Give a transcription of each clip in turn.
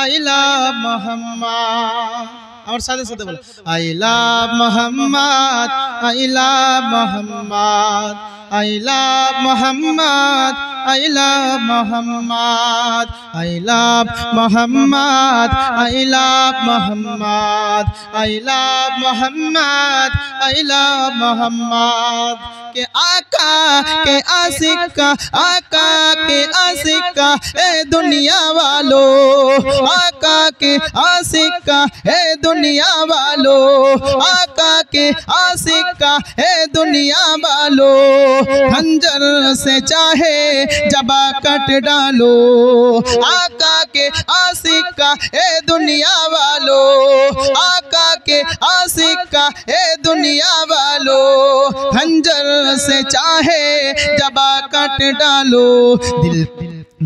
I love Muhammad. আমার সাথে সাথে বলো I love Muhammad, I love Muhammad, I love Muhammad, I love Muhammad, I love Muhammad, I love Muhammad, I love Muhammad, I love Muhammad. के आका के आशिक का, आका के आशिक का ए दुनिया वालों, आका के आशिक का ए दुनिया वालों, आका के आशिक का ए दुनिया वालों, खंजर से चाहे जबा कट डालो, आका के आशिक का ए दुनिया वालों, आका के आशिक का ए दुनिया वालों, खंजर से चाहे जबा कट डालो।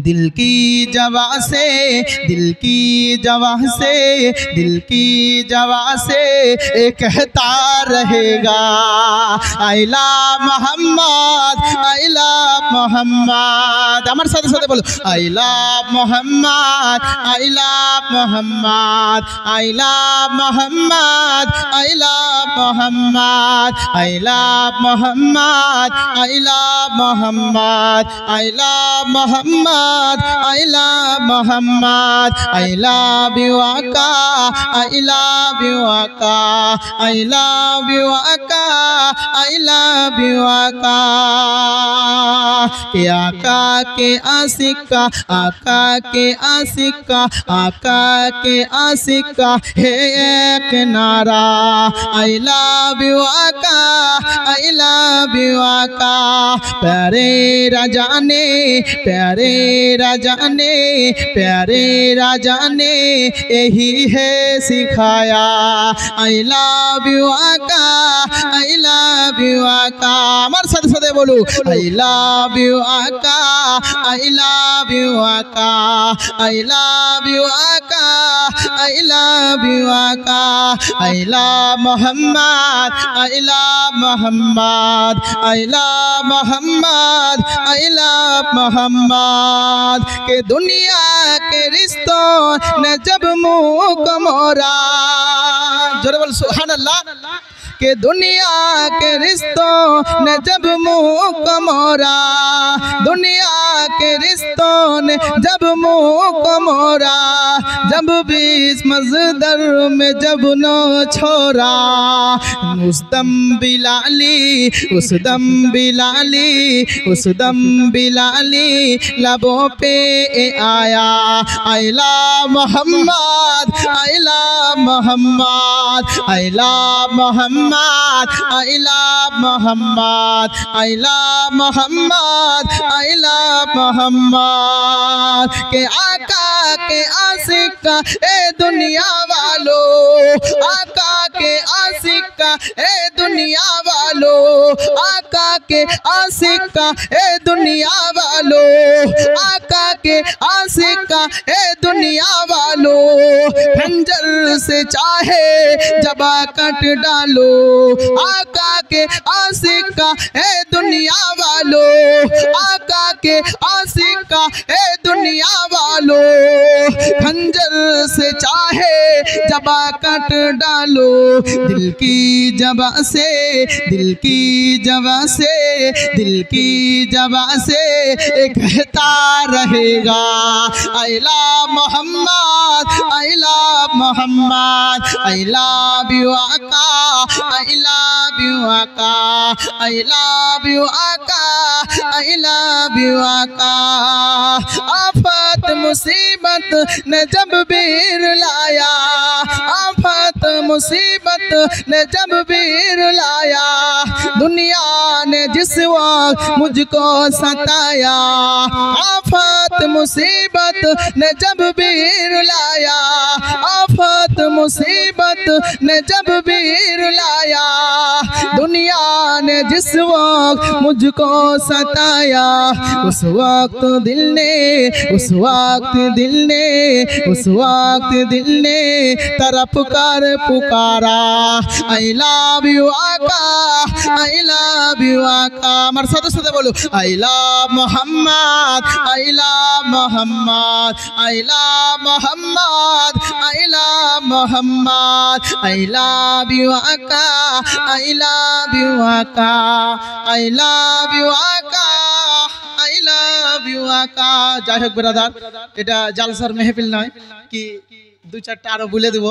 दिल की जवा से, दिल की जवा से, दिल की जवा से एक कहता रहेगा I love Muhammad, I love Muhammad. আমার সাথে সাথে বলো I love Muhammad, I love Muhammad, I love Muhammad, I love Muhammad, I love Muhammad, I love Muhammad, I love Muhammad, I love Muhammad, I love you Aka, I love you Aka, I love you Aka, I love you Aka. के आका के आशिक का, आका के आशिक का, आका के आशिक का है एक नारा I love you Aka, I love you Aka. प्यारे राजा ने, प्यारे राजा ने, प्यारे राजा ने यही है सिखाया I love you Aka, I love you Aka. আমার সাথে সাথে বলো I love you Aka, I love you Aka, I love you Aka, I love you Aka. I love Muhammad, I love Muhammad, I love Muhammad, I love Muhammad. के दुनिया के रिश्तों ने जब मुँह को मोड़ा, जोरे बोल सुभान अल्लाह। के दुनिया के रिश्तों ने जब मुँह को मोड़ा, दुनिया के रिश्तों ने जब मुँह को मोड़ा, जब बीच मजदर में जब नो छोड़ा, उस दम बिलाली, उस दम बिलाली, उस दम बिलाली लबों पे आया I love Muhammad, I love Muhammad, I love Muhammad, I love Muhammad, I love Muhammad, I love Muhammad. के आका के आशिक का ए दुनिया वालों, आका के आशिक का ए दुनिया वालों, आका के आशिक का ए दुनिया वालों, आका के आशिक का ए दुनिया वालों, खंजर से चाहे जबा कट डालो, आका के आशिक का ए दुनिया वालों, आका के आशिक का ए दुनिया वालों, खंजर से चाहे जबा कट डालो। दिल की जबा से, दिल की जबा से, दिल की जबा से कहता रहेगा I love Muhammad, I love Muhammad, I love you Aka, I love you Aka, I love you Aka, I love you Aka. आफत मुसीबत ने जब बीर लाया, आफत मुसीबत ने जब बीर लाया, दुनिया ने जिस वक्त मुझको सताया, आफत मुसीबत ने जब बीर लाया, आफत मुसीबत ने जब भी रुलाया, दुनिया ने जिस वक्त मुझको सताया, उस वक्त दिल ने तेरा पुकारा। आई लव यू आका, आई लव यू आका। আমার সাথে সাথে বলো I love Muhammad, I love Muhammad, I love Muhammad, I love Muhammad, I love you आका, आई लव यू आका, आई लव यू आका, आई लव यू आका। যাই হোক ব্রাদার, এটা জালসার মেহফিল নয় কি, দুই চারটা আরো বলে দেব।